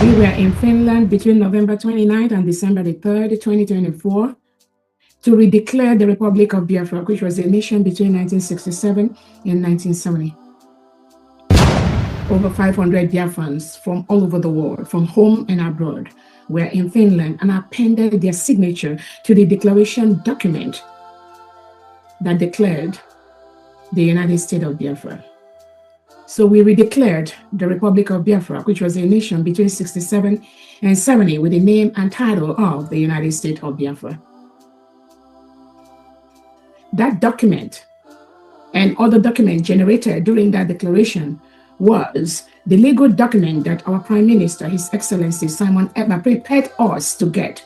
We were in Finland between November 29th and December the 3rd, 2024, to redeclare the Republic of Biafra, which was a nation between 1967 and 1970. Over 500 Biafrans from all over the world, from home and abroad, were in Finland and appended their signature to the declaration document that declared the United States of Biafra. So we redeclared the Republic of Biafra, which was a nation between 67 and 70, with the name and title of the United States of Biafra. That document and other documents generated during that declaration was the legal document that our Prime Minister, His Excellency Simon Ekpa, prepared us to get.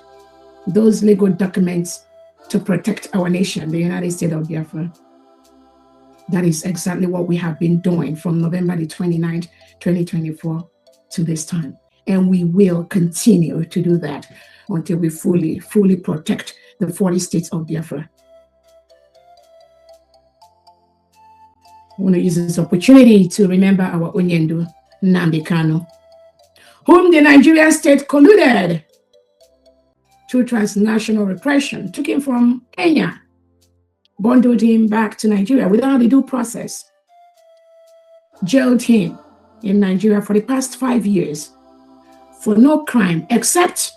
Those legal documents to protect our nation, the United States of Biafra. That is exactly what we have been doing from November the 29th, 2024 to this time. And we will continue to do that until we fully protect the 40 states of Biafra. I want to use this opportunity to remember our Onyendu, Nnamdi Kanu, whom the Nigerian state colluded through transnational repression, took him from Kenya, bundled him back to Nigeria without a due process, jailed him in Nigeria for the past 5 years for no crime, except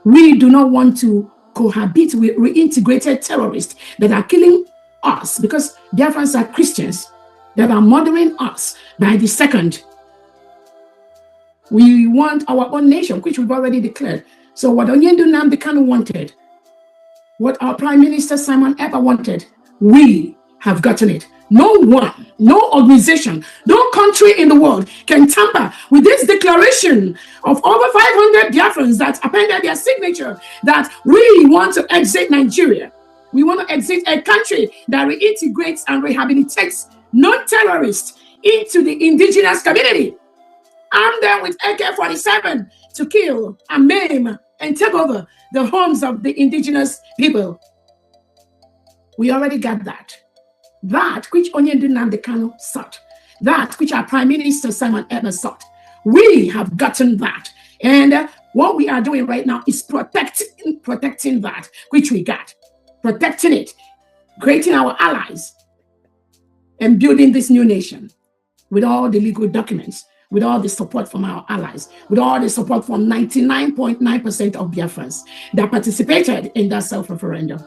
we do not want to cohabit with reintegrated terrorists that are killing us, because Biafrans are Christians that are murdering us by the second. We want our own nation, which we've already declared. So what Onyendu Nnamdi Kanu wanted, what our Prime Minister Simon Ekpa wanted, we have gotten it. No one, no organization, no country in the world can tamper with this declaration of over 500 Biafrans that appended their signature that we want to exit Nigeria. We want to exit a country that reintegrates and rehabilitates non-terrorists into the indigenous community. Arm them with AK-47 to kill and maim and take over the homes of the indigenous people. We already got that. That which Onyendu Nnamdi Kanu sought, that which our Prime Minister Simon Ekpa sought, we have gotten that. And what we are doing right now is protecting that which we got, protecting it, creating our allies, and building this new nation with all the legal documents, with all the support from our allies, with all the support from 99.9% of Biafrans that participated in that self-referendum.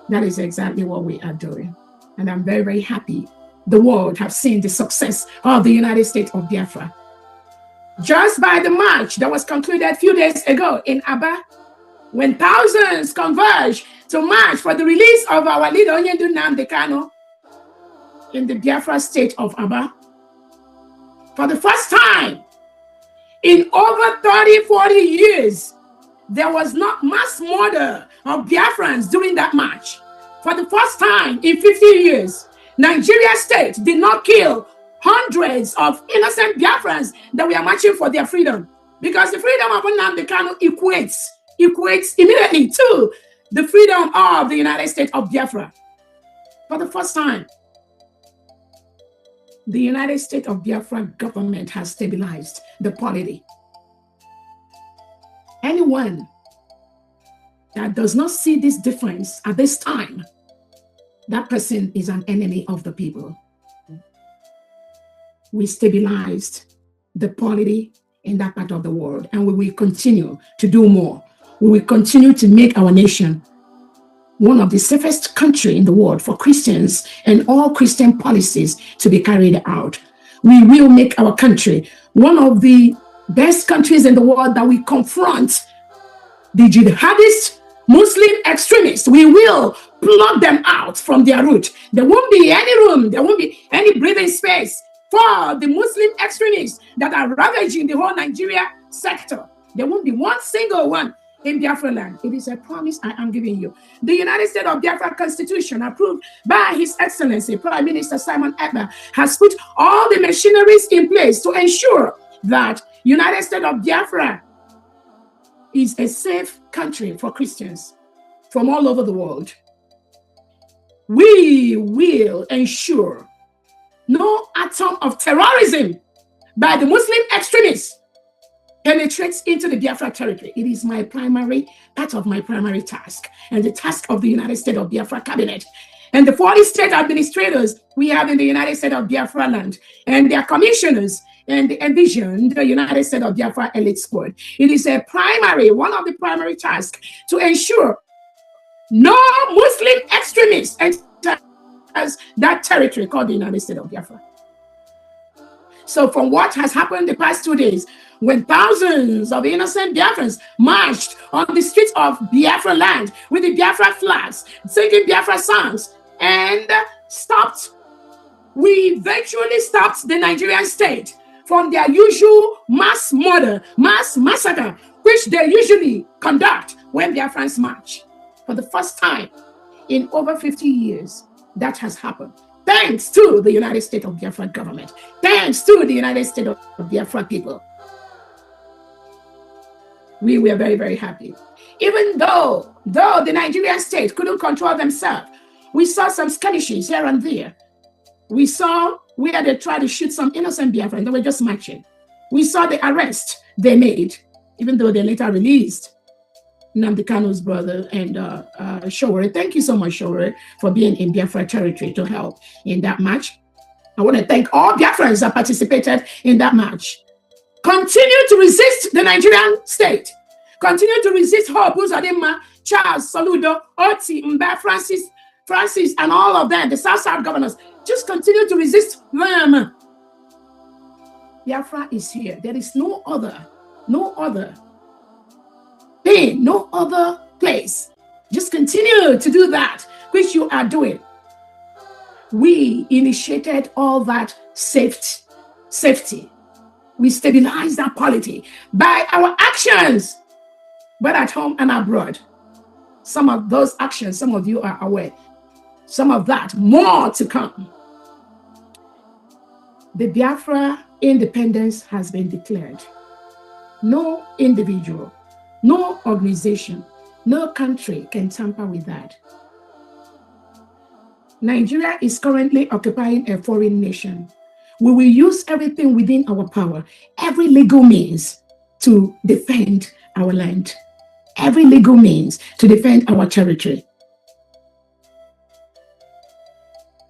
That is exactly what we are doing. And I'm very, very happy the world have seen the success of the United States of Biafra. Just by the march that was concluded a few days ago in Aba, when thousands converged to march for the release of our leader Onyendu Nnamdi Kanu in the Biafra state of Aba, for the first time in over 30-40 years, there was not mass murder of Biafrans during that march. For the first time in 50 years, Nigeria state did not kill hundreds of innocent Biafrans that were marching for their freedom, because the freedom of Nnamdi Kanu equates immediately to the freedom of the United States of Biafra. For the first time, the United States of Biafra government has stabilized the polity. Anyone that does not see this difference at this time, that person is an enemy of the people. We stabilized the polity in that part of the world, and we will continue to do more. We will continue to make our nation one of the safest countries in the world for Christians and all Christian policies to be carried out. We will make our country one of the best countries in the world that we confront the jihadist Muslim extremists. We will pluck them out from their root. There won't be any room, there won't be any breathing space for the Muslim extremists that are ravaging the whole Nigeria sector. There won't be one single one in Biafra land. It is a promise I am giving you. The United States of Biafra Constitution, approved by His Excellency Prime Minister Simon Ekpa, has put all the machineries in place to ensure that United States of Biafra is a safe country for Christians from all over the world. We will ensure no atom of terrorism by the Muslim extremists penetrates into the Biafra territory. It is my primary, part of my primary task, and the task of the United States of Biafra cabinet. And the 40 state administrators we have in the United States of Biafra land, and their commissioners, and envision the United States of Biafra elite squad. It is a primary, one of the primary tasks to ensure no Muslim extremists enters that territory called the United States of Biafra. So from what has happened the past 2 days, when thousands of innocent Biafrans marched on the streets of Biafra land with the Biafra flags, singing Biafra songs, and we eventually stopped the Nigerian state from their usual mass murder, mass massacre, which they usually conduct when Biafrans march. For the first time in over 50 years, that has happened. Thanks to the United States of Biafra government. Thanks to the United States of Biafra people. We were very, very happy. Even though the Nigerian state couldn't control themselves, we saw some skirmishes here and there. We saw where they tried to shoot some innocent Biafrans. They were just marching. We saw the arrest they made, even though they later released Nnamdi Kanu's brother and Showore. Thank you so much, Showore, for being in Biafra territory to help in that march. I want to thank all Biafrans that participated in that march. Continue to resist the Nigerian state. Continue to resist Hope Uzodimma, Charles, Soludo, Oti, Mba, Francis, and all of them, the South governors. Just continue to resist them. Biafra is here. There is no other thing, no other place. Just continue to do that, which you are doing. We initiated all that safety. We stabilized that polity by our actions, but at home and abroad. Some of those actions, some of you are aware. Some of that, more to come. The Biafra independence has been declared. No individual, no organization, no country can tamper with that. Nigeria is currently occupying a foreign nation. We will use everything within our power, every legal means to defend our land, every legal means to defend our territory.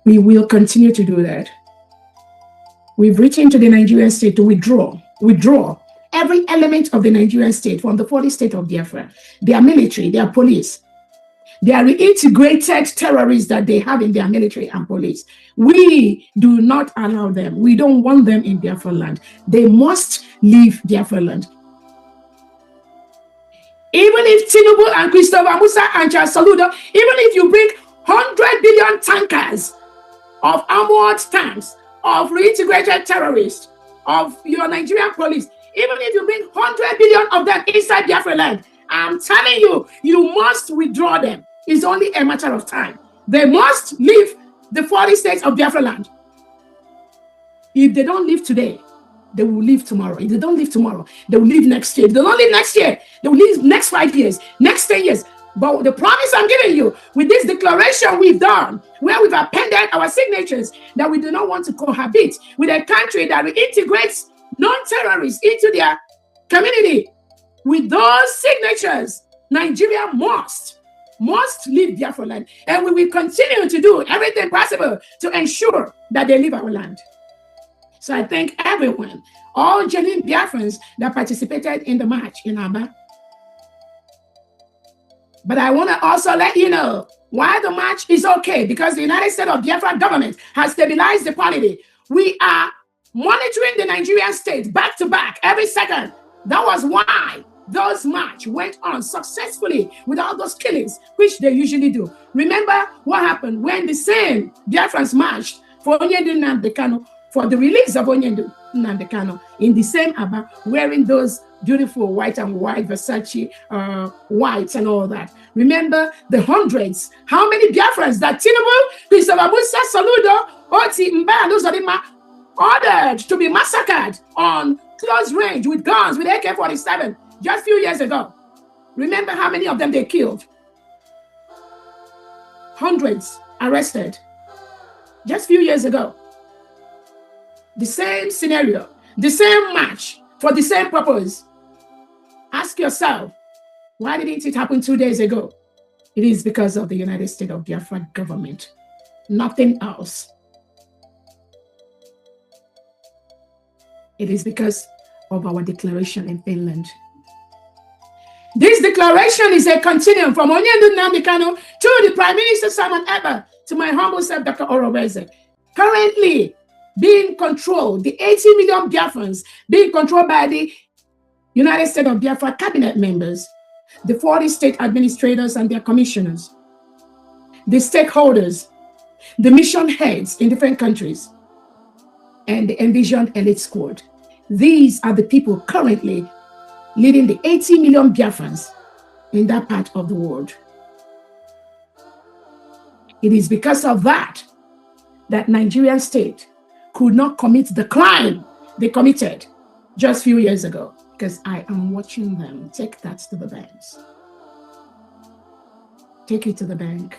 We will continue to do that. We've written to the Nigerian state to withdraw every element of the Nigerian state from the 40 state of Biafra, their military, their police, their reintegrated terrorists that they have in their military and police. We do not allow them. We don't want them in Biafra land. They must leave Biafra land. Even if Tinubu and Christopher Musa and Charles Soludo, even if you bring 100 billion tankers of armored tanks, of reintegrated terrorists, of your Nigerian police, even if you bring 100 billion of them inside Biafra land, I'm telling you, you must withdraw them. It's only a matter of time. They must leave the 40 states of Biafra land. If they don't leave today, they will leave tomorrow. If they don't leave tomorrow, they will leave next year. If they don't leave next year, they will leave next 5 years, next 10 years. But the promise I'm giving you with this declaration we've done, where we've appended our signatures that we do not want to cohabit with a country that reintegrates non-terrorists into their community. With those signatures, Nigeria must leave Biafra land. And we will continue to do everything possible to ensure that they leave our land. So I thank everyone, all genuine Biafrans that participated in the march in Aba. But I want to also let you know why the march is okay, because the United States of Biafra government has stabilized the polity. We are monitoring the Nigerian state back to back every second. That was why those march went on successfully without those killings, which they usually do. Remember what happened when the same Biafrans marched for Onyendu Nnamdi Kanu, for the release of Onyendu Nnamdi Kanu, in the same Aba, wearing those beautiful white and white Versace whites and all that. Remember the hundreds, how many Biafrans that Tinubu, Christopher Musa, Soludo, Oti, Mba, and Uzodimma ordered to be massacred on close range with guns, with AK-47, just a few years ago. Remember how many of them they killed? Hundreds arrested just a few years ago. The same scenario, the same march for the same purpose. Ask yourself, why didn't it happen 2 days ago? It is because of the United States of Biafra government. Nothing else. It is because of our declaration in Finland. This declaration is a continuum from Onyendu Nnamdi Kanu to the Prime Minister Simon Ekpa to my humble self, Dr. Urabueze. Currently being controlled, the 80 million Biafrans being controlled by the United States of Biafra cabinet members, the 40 state administrators and their commissioners, the stakeholders, the mission heads in different countries, and the envisioned elite squad. These are the people currently leading the 80 million Biafrans in that part of the world. It is because of that Nigerian state could not commit the crime they committed just a few years ago, because I am watching them. Take that to the banks. Take it to the bank.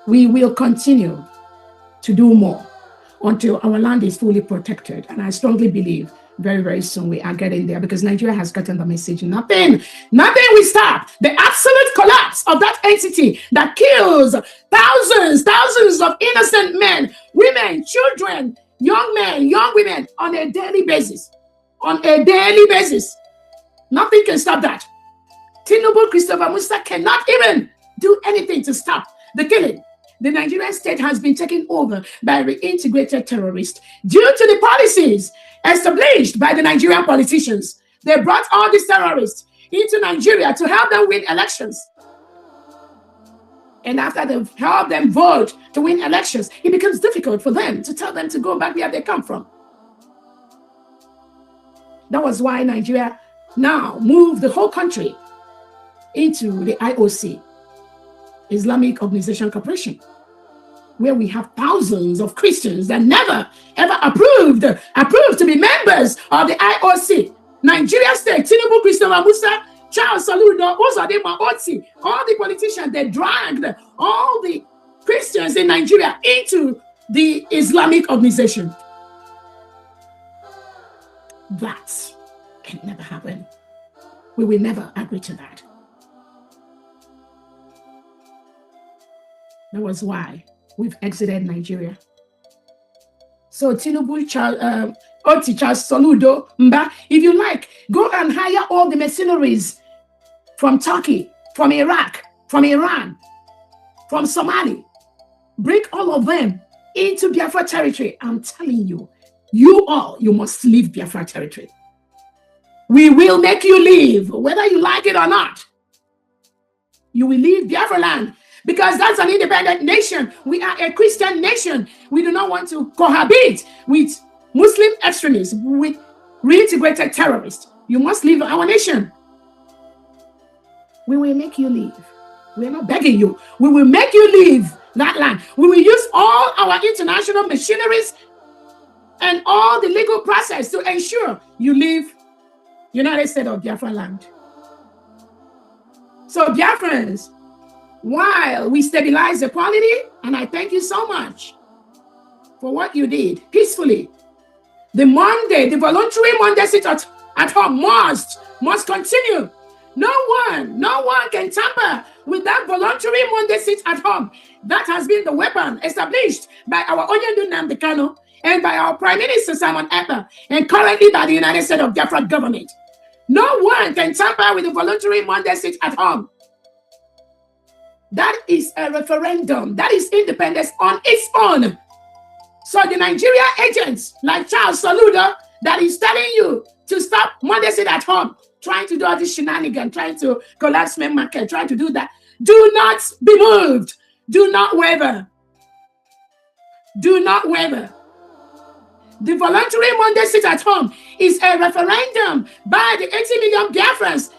We will continue to do more until our land is fully protected. And I strongly believe very, very soon we are getting there, because Nigeria has gotten the message. Nothing will stop the absolute collapse of that entity that kills thousands of innocent men, women, children, young men, young women on a daily basis. On a daily basis. Nothing can stop that. Tinubu Christopher Musa cannot even do anything to stop the killing. The Nigerian state has been taken over by reintegrated terrorists due to the policies established by the Nigerian politicians. They brought all these terrorists into Nigeria to help them win elections. And after they've helped them vote to win elections, it becomes difficult for them to tell them to go back where they come from. That was why Nigeria now moved the whole country into the IOC, Islamic Organization Corporation, where we have thousands of Christians that never ever approved to be members of the IOC. Nigeria State, Tinubu Christopher Musa, Charles Soludo, Uzodimma Otsi, all the politicians, they dragged all the Christians in Nigeria into the Islamic organization. That can never happen. We will never agree to that. That was why we've exited Nigeria. So Tinubu, Oti, Charles Soludo, Mba, if you like, go and hire all the mercenaries from Turkey, from Iraq, from Iran, from Somalia. Bring all of them into Biafra territory. I'm telling you, you must leave Biafra territory. We will make you leave, whether you like it or not. You will leave Biafra land, because that's an independent nation. We are a Christian nation. We do not want to cohabit with Muslim extremists, with reintegrated terrorists. You must leave our nation. We will make you leave. We're not begging you. We will make you leave that land. We will use all our international machineries and all the legal process to ensure you leave United States of Biafra land. So Biafrans, while we stabilize the quality, and I thank you so much for what you did peacefully, the voluntary Monday sit at home must continue. No one can tamper with that voluntary Monday sit at home. That has been the weapon established by our Onyendu Nnamdi Kanu and by our Prime Minister Simon Ekpa, and currently by the United States of Biafra government. No one can tamper with the voluntary Monday sit at home. That is a referendum. That is independence on its own. So the Nigeria agents like Charles Soludo that is telling you to stop Monday sit at home, trying to do all this shenanigan, trying to collapse main market, trying to do that. Do not be moved. Do not waver. Do not waver. The voluntary Monday sit at home is a referendum by the 80 million Biafrans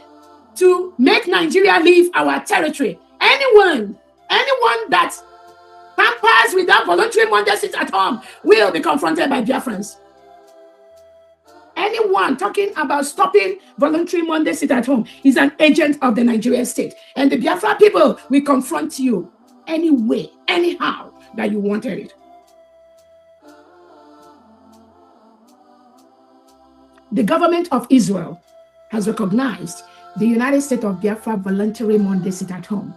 to make Nigeria leave our territory. Anyone that tampers with that voluntary Monday sit at home will be confronted by Biafrans. Anyone talking about stopping voluntary Monday sit at home is an agent of the Nigerian state. And the Biafra people will confront you any way, anyhow that you wanted it. The government of Israel has recognized the United States of Biafra voluntary Monday sit at home.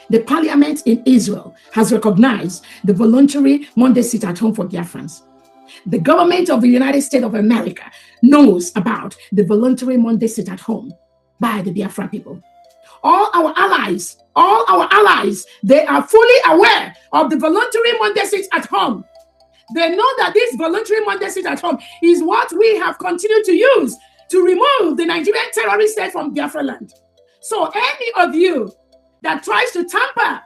The parliament in Israel has recognized the voluntary Monday sit at home for Biafrans. The government of the United States of America knows about the voluntary Monday sit at home by the Biafra people. All our allies, they are fully aware of the voluntary Monday sit at home. They know that this voluntary Monday sit at home is what we have continued to use to remove the Nigerian terrorist state from Biafra land. So any of you that tries to tamper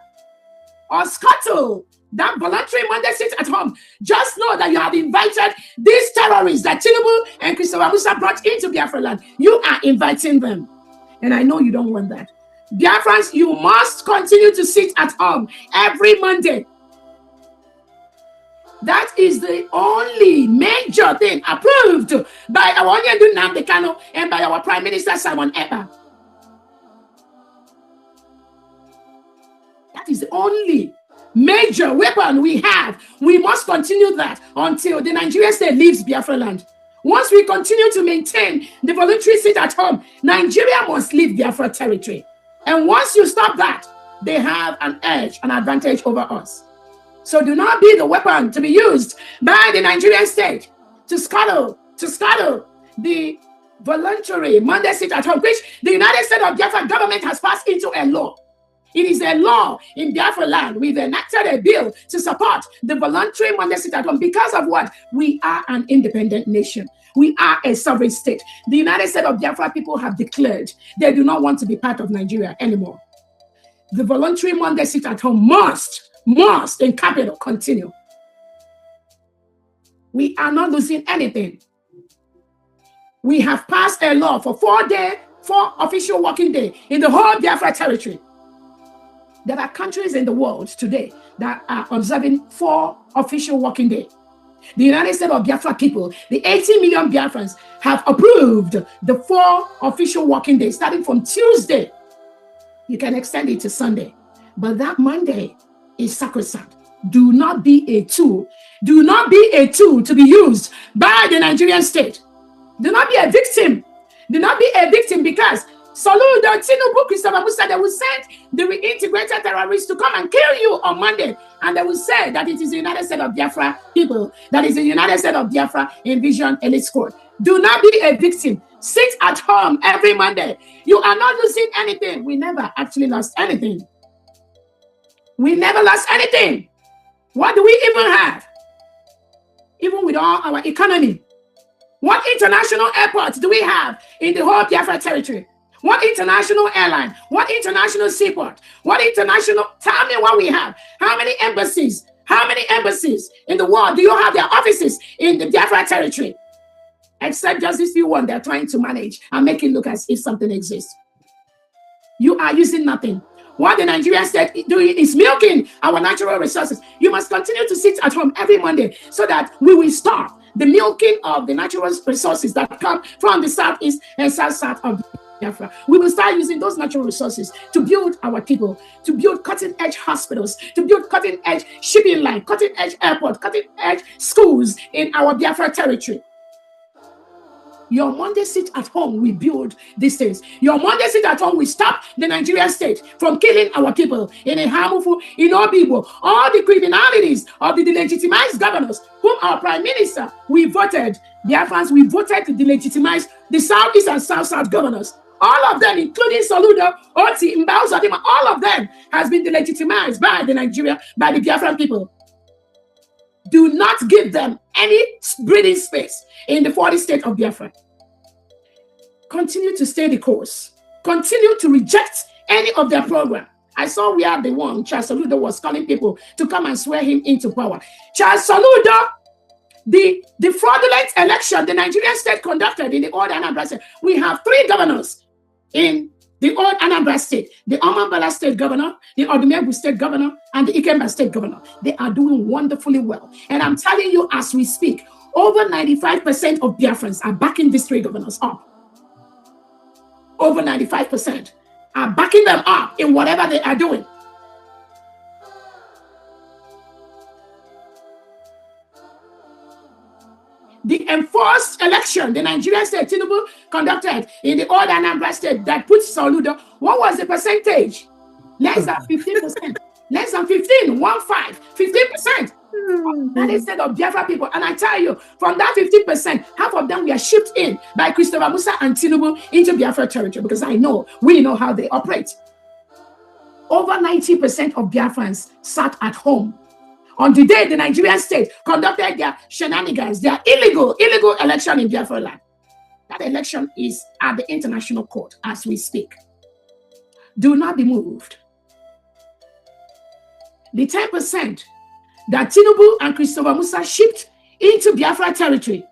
or scuttle that voluntary Monday sit at home, just know that you have invited these terrorists that Tinubu and Christopher Musa brought into Biafra land. You are inviting them. And I know you don't want that. Biafrans, you must continue to sit at home every Monday. That is the only major thing approved by our Nnamdi Kanu and by our Prime Minister Simon Ekpa. That is the only major weapon we have. We must continue that until the Nigerian state leaves Biafra land. Once we continue to maintain the voluntary sit at home, Nigeria must leave Biafra territory. And once you stop that, they have an edge, an advantage over us. So do not be the weapon to be used by the Nigerian state to scuttle the voluntary Monday sit at home, which the United States of Biafra government has passed into a law. It is a law in Biafra land. We've enacted a bill to support the voluntary Monday sit at home because of what? We are an independent nation. We are a sovereign state. The United States of Biafra people have declared they do not want to be part of Nigeria anymore. The voluntary Monday sit at home must in capital continue. We are not losing anything. We have passed a law for 4 official working days in the whole Biafra territory. There are countries in the world today that are observing 4 official working days. The United States of Biafra people, the 80 million Biafrans, have approved the 4 official working days starting from Tuesday. You can extend it to Sunday. But that Monday is sacrosanct. Do not be a tool. Do not be a tool to be used by the Nigerian state. Do not be a victim. Do not be a victim because Soludo, Tinubu, Christopher Musa, they will send the reintegrated terrorists to come and kill you on Monday. And they will say that it is the United States of Biafra people, that is the United States of Biafra Envision Elite Squad. Do not be a victim. Sit at home every Monday. You are not losing anything. We never actually lost anything. We never lost anything. What do we even have? Even with all our economy. What international airports do we have in the whole Biafra territory? What international airline? What international seaport? What international? Tell me what we have. How many embassies? How many embassies in the world do you have their offices in the Biafra territory? Except just this few one they're trying to manage and make it look as if something exists. You are using nothing. What the Nigerian state doing is milking our natural resources. You must continue to sit at home every Monday so that we will stop the milking of the natural resources that come from the southeast and south of Biafra. We will start using those natural resources to build our people, to build cutting-edge hospitals, to build cutting-edge shipping line, cutting-edge airport, cutting-edge schools in our Biafra territory. Your Monday sit at home, we build these things. Your Monday sit at home, we stop the Nigerian state from killing our people in a harmful, in Obibo, all the criminalities of the delegitimized governors, whom our prime minister, we voted, Biafrans, we voted to delegitimize the southeast and south governors. All of them, including Soludo, Oti, Mbao, all of them has been delegitimized by the Biafran people. Do not give them any breathing space in the 40 state of Biafra. Continue to stay the course. Continue to reject any of their program. I saw we are the one, Charles Soludo was calling people to come and swear him into power. Charles Soludo, the fraudulent election the Nigerian state conducted in the old Anambra state, we have 3 governors in the old Anambra state, the Omambala state governor, the Odumegwu state governor, and the Ikemba state governor. They are doing wonderfully well. And I'm telling you, as we speak, over 95% of Biafrans are backing these 3 governors up. Over 95% are backing them up in whatever they are doing. the enforced election the Nigerian state Tinubu conducted in the old Anambra state that put Soludo, what was the percentage? Less than 15%. Less than 15%. That is said of Biafra people. And I tell you, from that 15%, half of them were shipped in by Christopher Musa and Tinubu into Biafra territory, because we know how they operate. Over 90% of Biafrans sat at home on the day the Nigerian state conducted their shenanigans, their illegal election in Biafra land. That election is at the international court as we speak. Do not be moved. The 10% that Tinubu and Christopher Musa shipped into Biafra territory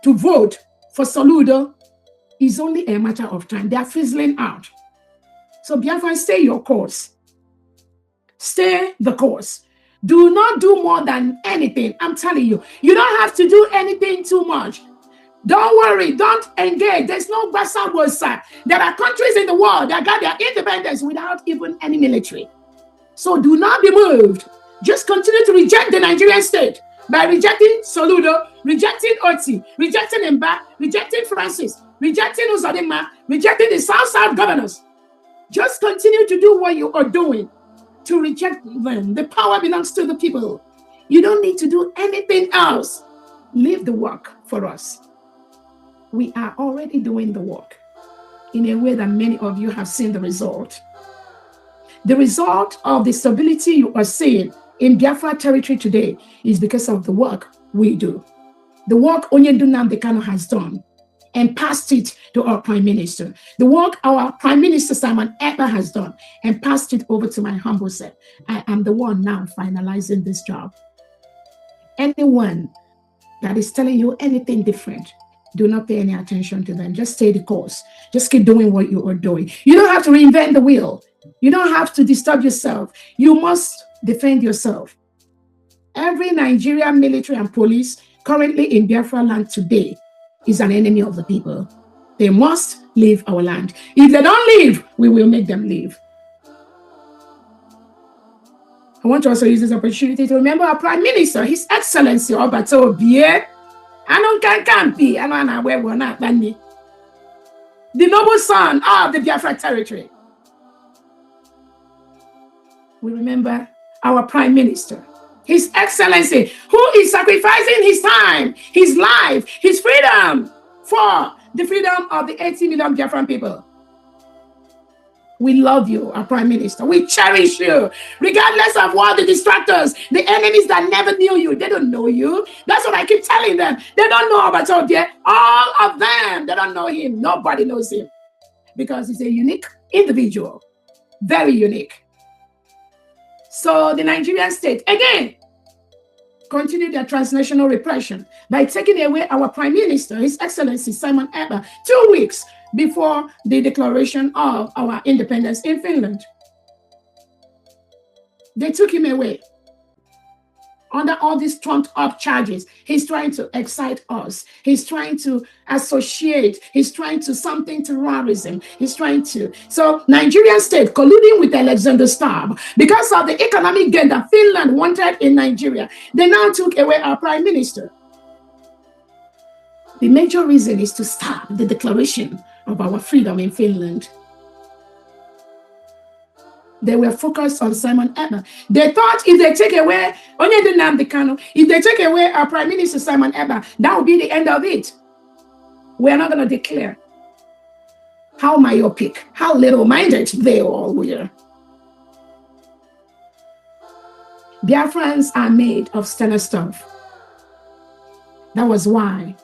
to vote for Soludo is only a matter of time. They are fizzling out. So Biafra, stay your course. Stay the course. Do not do more than anything. I'm telling you, you don't have to do anything too much. Don't worry, don't engage. There's no basa wosa. There are countries in the world that got their independence without even any military. So do not be moved. Just continue to reject the Nigerian state by rejecting Soludo, rejecting Oti, rejecting Mba, rejecting Francis, rejecting Uzodinma, rejecting the South governors. Just continue to do what you are doing, to reject them. The power belongs to the people. You don't need to do anything else. Leave the work for us. We are already doing the work in a way that many of you have seen the result. The result of the stability you are seeing in Biafra territory today is because of the work we do. The work Nnamdi Kanu has done and passed it to our Prime Minister. The work our Prime Minister Simon Ekpa has done and passed it over to my humble self. I am the one now finalizing this job. Anyone that is telling you anything different, do not pay any attention to them. Just stay the course. Just keep doing what you are doing. You don't have to reinvent the wheel. You don't have to disturb yourself. You must defend yourself. Every Nigerian military and police currently in Biafra land today is an enemy of the people. They must leave our land. If they don't leave, we will make them leave. I want to also use this opportunity to remember our Prime Minister, His Excellency Obato Obie. The noble son of the Biafra territory. We remember our Prime Minister, His Excellency, who is sacrificing his time, his life, his freedom for the freedom of the 80 million Biafran people. We love you, our Prime Minister. We cherish you, regardless of what the distractors, the enemies that never knew you. They don't know you. That's what I keep telling them. They don't know about Obie. All of them, they don't know him. Nobody knows him because he's a unique individual, very unique. So the Nigerian state, again, continued their transnational repression by taking away our Prime Minister, His Excellency Simon Ekpa, 2 weeks before the declaration of our independence in Finland. They took him away under all these trumped up charges. He's trying to excite us. He's trying to associate. He's trying to something terrorism. He's trying to. So Nigerian state colluding with Alexander Stubb because of the economic gain that Finland wanted in Nigeria. They now took away our Prime Minister. The major reason is to stop the declaration of our freedom in Finland. They were focused on Simon Ekpa. They thought if they take away Nnamdi Kanu, if they take away our Prime Minister Simon Ekpa, that would be the end of it. We're not going to declare. How myopic, how little-minded they all were. Biafrans are made of stellar stuff. That was why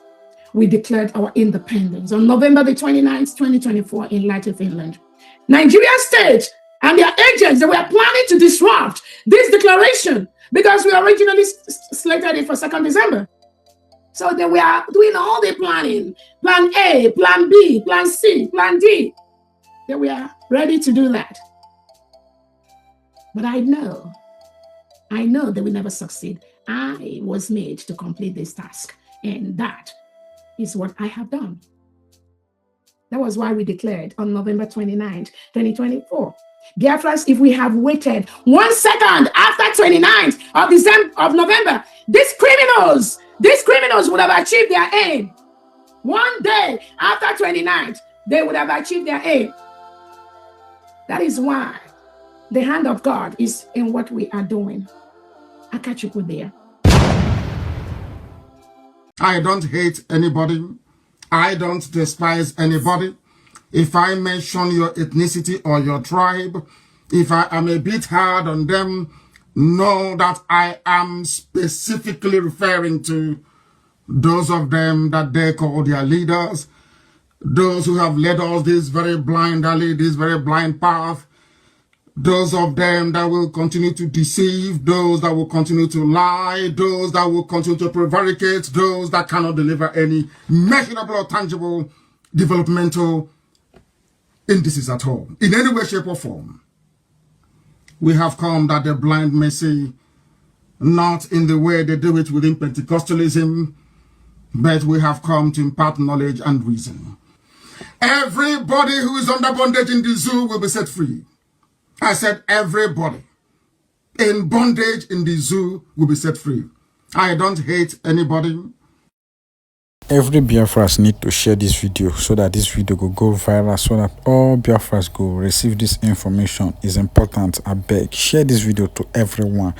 we declared our independence on November the 29th, 2024 in enlightened Finland. Nigeria state and their agents, they were planning to disrupt this declaration because we originally slated it for 2nd December. So they were doing all the planning, plan A, plan B, plan C, plan D. They were ready to do that. But I know they will never succeed. I was made to complete this task, and that is what I have done. That was why we declared on November 29th, 2024. Biafras, if we have waited 1 second after 29th of November, these criminals would have achieved their aim. 1 day after 29th, they would have achieved their aim. That is why the hand of God is in what we are doing. I catch you there. I don't hate anybody. I don't despise anybody. If I mention your ethnicity or your tribe, if I am a bit hard on them, know that I am specifically referring to those of them that they call their leaders, those who have led us this very blind alley, this very blind path, those of them that will continue to deceive, those that will continue to lie, those that will continue to prevaricate, those that cannot deliver any measurable or tangible developmental indices at all, in any way, shape, or form. We have come that the blind may see, not in the way they do it within Pentecostalism, but we have come to impart knowledge and reason. Everybody who is under bondage in the zoo will be set free. I said everybody in bondage in the zoo will be set free. I don't hate anybody. Every Biafras need to share this video so that this video will go viral, so that all Biafras go receive this information. Is important. I beg, share this video to everyone.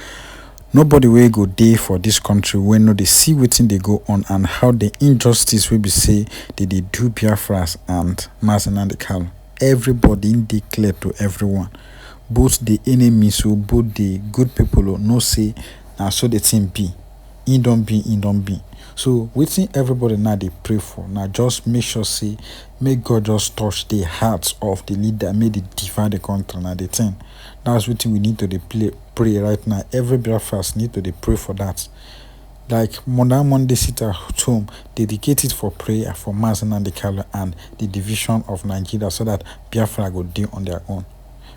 Nobody will go there for this country when no they see wetin they go on and how the injustice will be say they do Biafras and Mazenandi Kanu. Everybody declare to everyone, both the enemies or both the good people or no say now so the thing be. In don't be. So waiting everybody now they pray for. Now just make sure say may God just touch the hearts of the leader, may they divide the country now the thing. That's what we need to pray right now. Every Biafras need to pray for that. Like Monday sit at home, dedicate it for prayer for Mazenandi Kanu and the division of Nigeria, so that Biafra go deal on their own.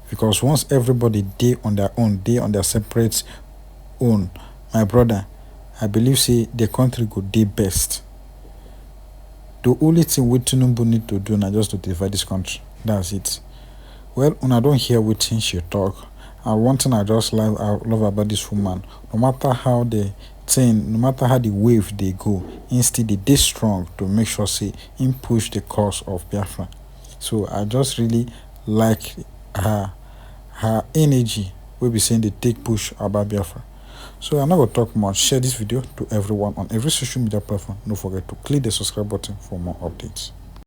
Because once everybody deal on their own, deal on their separate own, my brother, I believe say the country could do best. The only thing we Tinubu need to do now just to divide this country. That's it. Well, when I don't hear what she talk, and one thing I just love about this woman, no matter how the thing, no matter how the wave they go, instead they strong to make sure say him push the cause of Biafra. So I just really like her energy. We'll be saying they take push about Biafra. So I'm not going to talk much. Share this video to everyone on every social media platform. Don't forget to click the subscribe button for more updates.